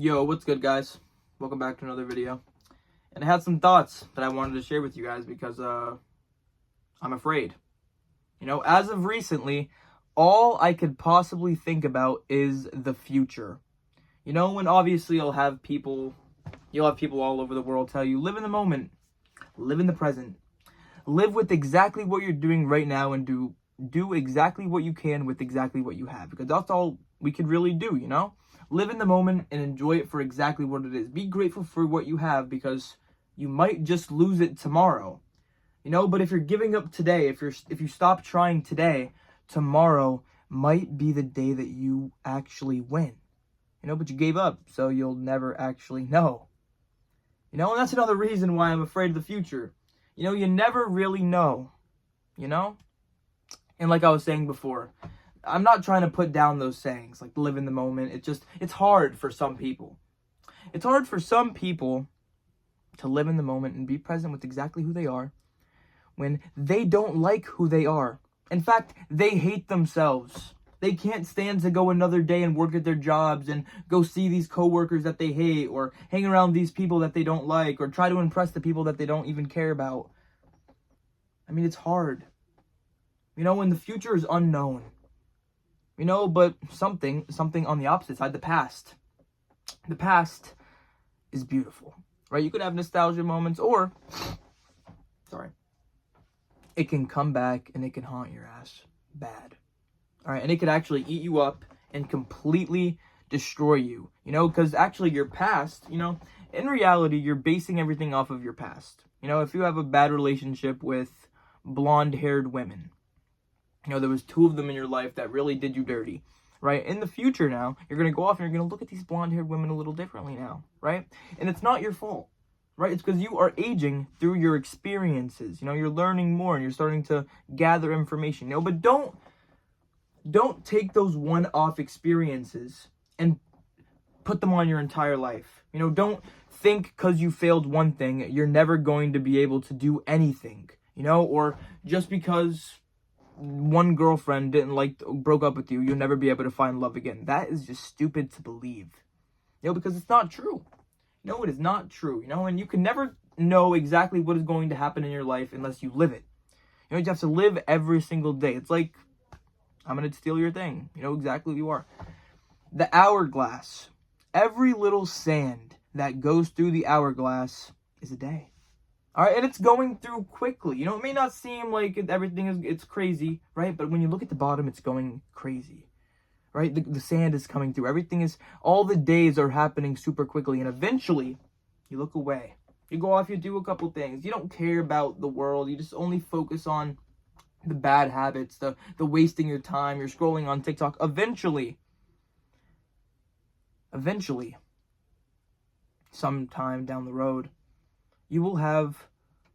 Yo, what's good, guys? Welcome back to another video. And I had some thoughts that I wanted to share with you guys because I'm afraid. As of recently, all I could possibly think about is the future. When obviously you'll have people all over the world tell you, live in the moment, live in the present, live with exactly what you're doing right now, and do exactly what you can with exactly what you have, because that's all we could really do. Live in the moment and enjoy it for exactly what it is. Be grateful for what you have, because you might just lose it tomorrow. But if you're giving up today, if you stop trying today, tomorrow might be the day that you actually win. But you gave up, so you'll never actually know. And that's another reason why I'm afraid of the future. You never really know. And like I was saying before, I'm not trying to put down those sayings, like live in the moment. It's hard for some people. It's hard for some people to live in the moment and be present with exactly who they are when they don't like who they are. In fact, they hate themselves. They can't stand to go another day and work at their jobs and go see these coworkers that they hate, or hang around these people that they don't like, or try to impress the people that they don't even care about. It's hard. When the future is unknown. But something on the opposite side, the past. The past is beautiful, right? You could have nostalgia moments, or, it can come back and it can haunt your ass bad. All right, and it could actually eat you up and completely destroy you, because actually your past, in reality, you're basing everything off of your past. If you have a bad relationship with blonde-haired women, there was two of them in your life that really did you dirty, right? In the future now, you're going to go off and you're going to look at these blonde-haired women a little differently now, right? And it's not your fault, right? It's because you are aging through your experiences. You're learning more and you're starting to gather information, but don't take those one-off experiences and put them on your entire life. Don't think because you failed one thing, you're never going to be able to do anything, or just because one girlfriend broke up with you, you'll never be able to find love again. That is just stupid to believe, because it's not true. It is not true, and you can never know exactly what is going to happen in your life unless you live it. You have to live every single day. It's like, I'm going to steal your thing. Exactly who you are. The hourglass. Every little sand that goes through the hourglass is a day. All right, and it's going through quickly. It may not seem like it's crazy, right? But when you look at the bottom, it's going crazy, right? The sand is coming through. All the days are happening super quickly. And eventually, you look away. You go off, you do a couple things. You don't care about the world. You just only focus on the bad habits, the wasting your time. You're scrolling on TikTok. Eventually, sometime down the road, you will have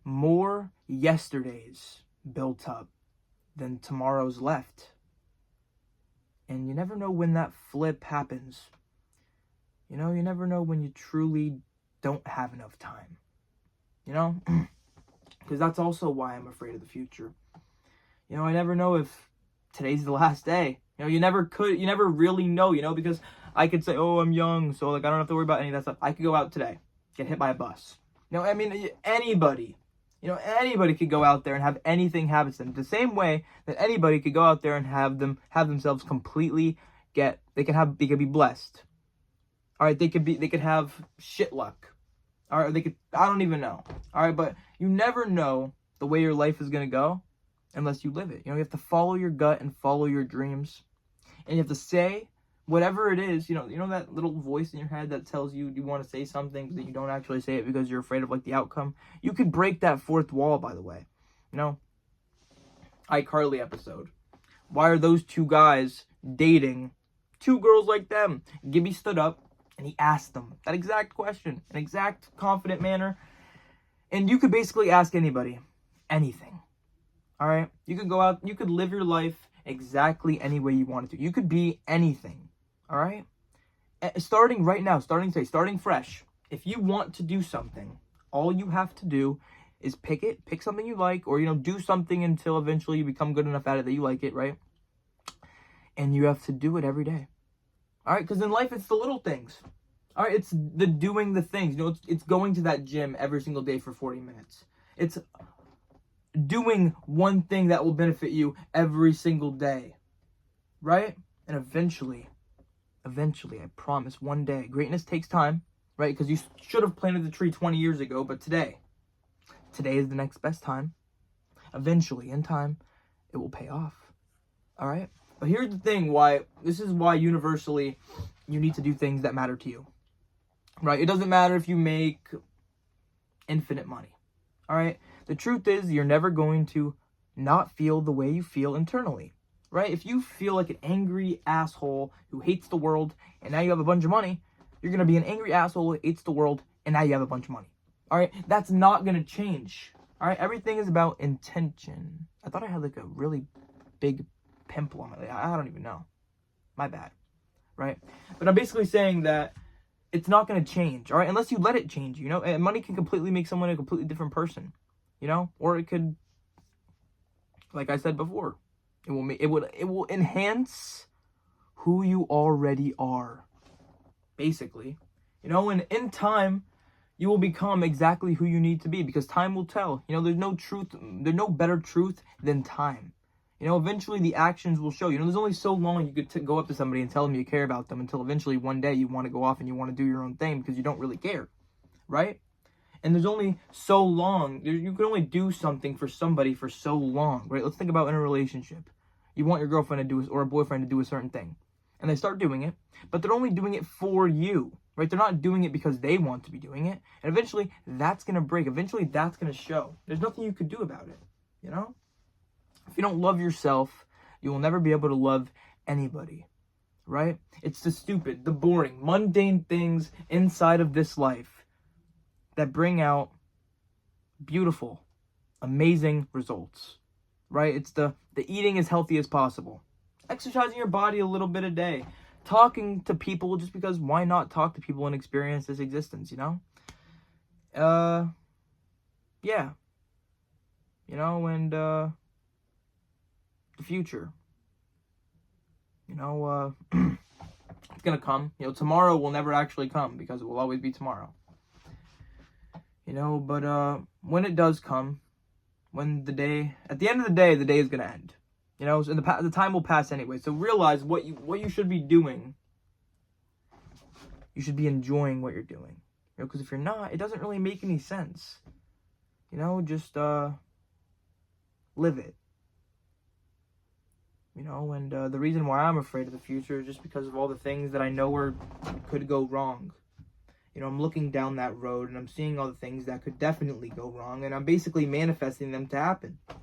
more yesterdays built up than tomorrow's left. And you never know when that flip happens. You never know when you truly don't have enough time. Because that's also why I'm afraid of the future. I never know if today's the last day. You never really know, because I could say, oh, I'm young, so I don't have to worry about any of that stuff. I could go out today, get hit by a bus. Anybody could go out there and have anything happen to them. The same way that anybody could go out there and have themselves completely they could be blessed. All right, they could have shit luck. All right, I don't even know. All right, but you never know the way your life is going to go unless you live it. You have to follow your gut and follow your dreams. And you have to say whatever it is, that little voice in your head that tells you want to say something, but you don't actually say it because you're afraid of the outcome. You could break that fourth wall, by the way. iCarly episode. Why are those two guys dating two girls like them? Gibby stood up and he asked them that exact question, an exact confident manner. And you could basically ask anybody anything. All right? You could go out, you could live your life exactly any way you wanted to. You could be anything. All right? Starting right now, starting today, starting fresh. If you want to do something, all you have to do is pick something you like, or, do something until eventually you become good enough at it that you like it, right? And you have to do it every day. All right? Because in life, it's the little things. All right, it's the doing the things. You know, it's going to that gym every single day for 40 minutes. It's doing one thing that will benefit you every single day, right? And eventually, I promise, one day, greatness takes time, right? Because you should have planted the tree 20 years ago, but today is the next best time. Eventually, in time, it will pay off. All right? But here's the thing, this is why universally you need to do things that matter to you. Right? It doesn't matter if you make infinite money. All right? The truth is, you're never going to not feel the way you feel internally. Right? If you feel like an angry asshole who hates the world and now you have a bunch of money, you're going to be an angry asshole who hates the world and now you have a bunch of money. All right? That's not going to change. All right? Everything is about intention. I thought I had like a really big pimple on my, I don't even know. My bad. Right? But I'm basically saying that it's not going to change, all right? Unless you let it change, you know? And money can completely make someone a completely different person, you know? Or it could, like I said before, it will enhance who you already are, basically. You know, and in time, you will become exactly who you need to be because time will tell. You know, there's no better truth than time. You know, eventually the actions will show. You know, there's only so long you could go up to somebody and tell them you care about them until eventually one day you want to go off and you want to do your own thing because you don't really care, right? And there's only so long. You can only do something for somebody for so long, right? Let's think about in a relationship. You want your girlfriend to do or a boyfriend to do a certain thing. And they start doing it, but they're only doing it for you, right? They're not doing it because they want to be doing it. And eventually that's going to break. Eventually that's going to show. There's nothing you could do about it, you know? If you don't love yourself, you will never be able to love anybody, right? It's the stupid, the boring, mundane things inside of this life that bring out beautiful, amazing results, right? It's the eating as healthy as possible, exercising your body a little bit a day, talking to people just because why not talk to people and experience this existence, you know? Yeah. You know, and, the future, you know, it's gonna come. You know, tomorrow will never actually come because it will always be tomorrow, you know, but when it does come, at the end of the day is gonna end, you know, so the time will pass anyway. So realize what you should be doing. You should be enjoying what you're doing, you know, because if you're not, it doesn't really make any sense, you know. Just live it. You know, and the reason why I'm afraid of the future is just because of all the things that I know could go wrong. You know, I'm looking down that road and I'm seeing all the things that could definitely go wrong, and I'm basically manifesting them to happen. You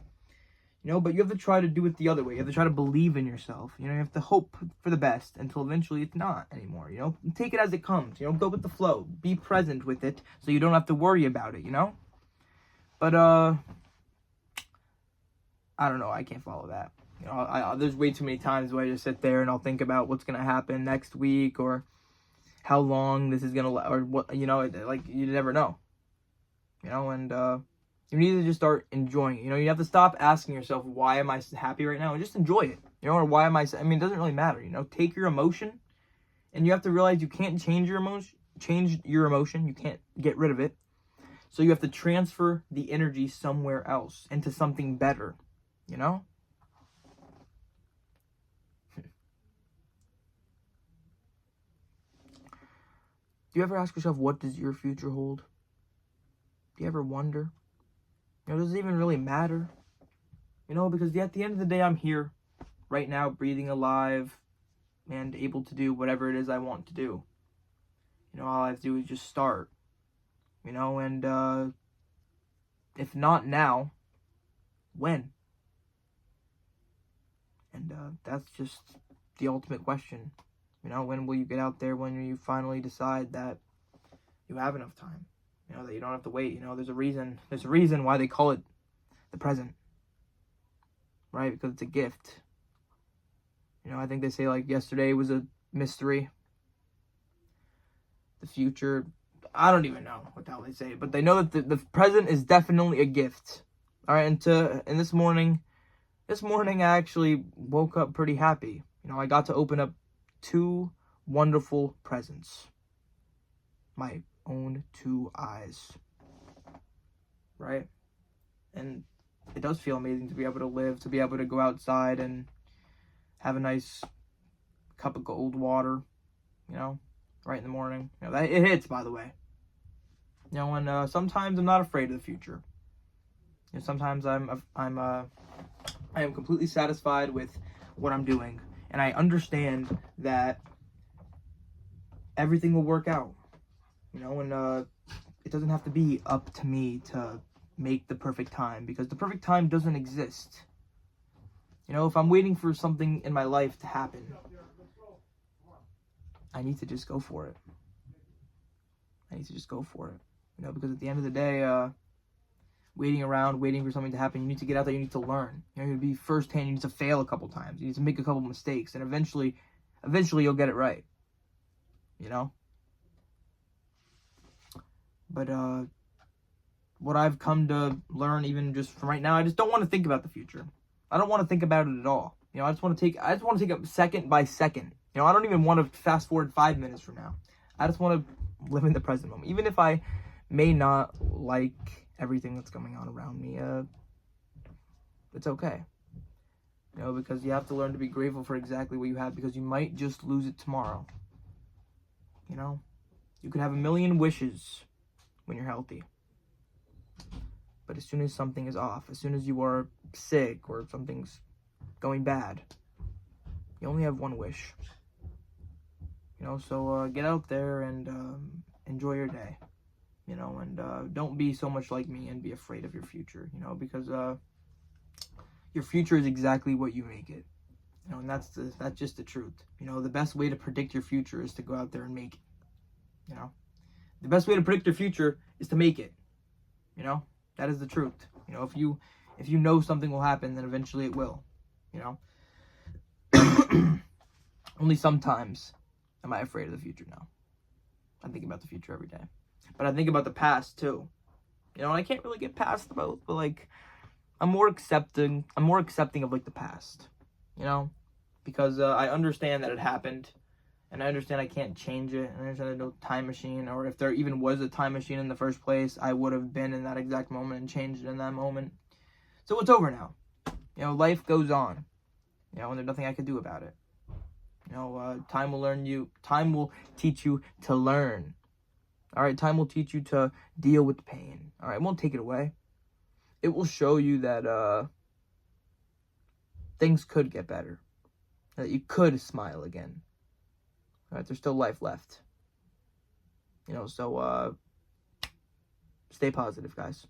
know, but you have to try to do it the other way. You have to try to believe in yourself. You know, you have to hope for the best until eventually it's not anymore. You know, take it as it comes. You know, go with the flow. Be present with it so you don't have to worry about it, you know? But, I don't know. I can't follow that. You know, there's way too many times where I just sit there and I'll think about what's going to happen next week or how long this is going to, or what, you know, like, you never know. You know, and you need to just start enjoying it. You know, you have to stop asking yourself, why am I happy right now? And just enjoy it. You know, or why am I mean, it doesn't really matter. You know, take your emotion and you have to realize you can't change your emotion. You can't get rid of it. So you have to transfer the energy somewhere else into something better, you know? Do you ever ask yourself, what does your future hold? Do you ever wonder? You know, does it even really matter? You know, because at the end of the day, I'm here right now, breathing, alive, and able to do whatever it is I want to do. You know, all I have to do is just start. You know, and if not now, when? And that's just the ultimate question. You know, when will you get out there when you finally decide that you have enough time? You know, that you don't have to wait. You know, there's a reason why they call it the present. Right? Because it's a gift. You know, I think they say, like, yesterday was a mystery. The future, I don't even know what the hell they say. But they know that the present is definitely a gift. All right, and this morning I actually woke up pretty happy. You know, I got to open up 2 wonderful presents. my own 2 eyes, right? And it does feel amazing to be able to live, to be able to go outside and have a nice cup of cold water, you know, right in the morning. You know, that it hits, by the way. You know, and sometimes I'm not afraid of the future. You know, sometimes I am completely satisfied with what I'm doing, and I understand that everything will work out. You know, and it doesn't have to be up to me to make the perfect time, because the perfect time doesn't exist. You know, if I'm waiting for something in my life to happen, I need to just go for it. I need to just go for it. You know, because at the end of the day, waiting around, waiting for something to happen, you need to get out there, you need to learn. You know, you need to be firsthand, you need to fail a couple times, you need to make a couple mistakes, and eventually you'll get it right. You know? But what I've come to learn, even just from right now, I just don't want to think about the future. I don't want to think about it at all. You know, I just want to take it second by second. You know, I don't even want to fast forward 5 minutes from now. I just want to live in the present moment. Even if I may not like everything that's going on around me, it's okay. You know, because you have to learn to be grateful for exactly what you have, because you might just lose it tomorrow. You know, you could have a million wishes when you're healthy, but as soon as something is off, as soon as you are sick or something's going bad, you only have one wish. You know, so get out there and enjoy your day. You know, and don't be so much like me and be afraid of your future. You know, because your future is exactly what you make it. You know, and that's just the truth. You know, the best way to predict your future is to go out there and make it. You know, the best way to predict your future is to make it. You know, that is the truth. You know, if you know something will happen, then eventually it will. You know, only sometimes am I afraid of the future now. I think about the future every day, but I think about the past too. You know, and I can't really get past the both, but like, I'm more accepting of like the past. You know, because I understand that it happened, and I understand I can't change it, and I understand there's no time machine, or if there even was a time machine in the first place, I would have been in that exact moment and changed it in that moment. So it's over now. You know, life goes on. You know, and there's nothing I can do about it. You know, time will teach you to learn. All right, time will teach you to deal with pain. All right, it won't take it away. It will show you that things could get better, that you could smile again. All right, there's still life left. You know, so stay positive, guys.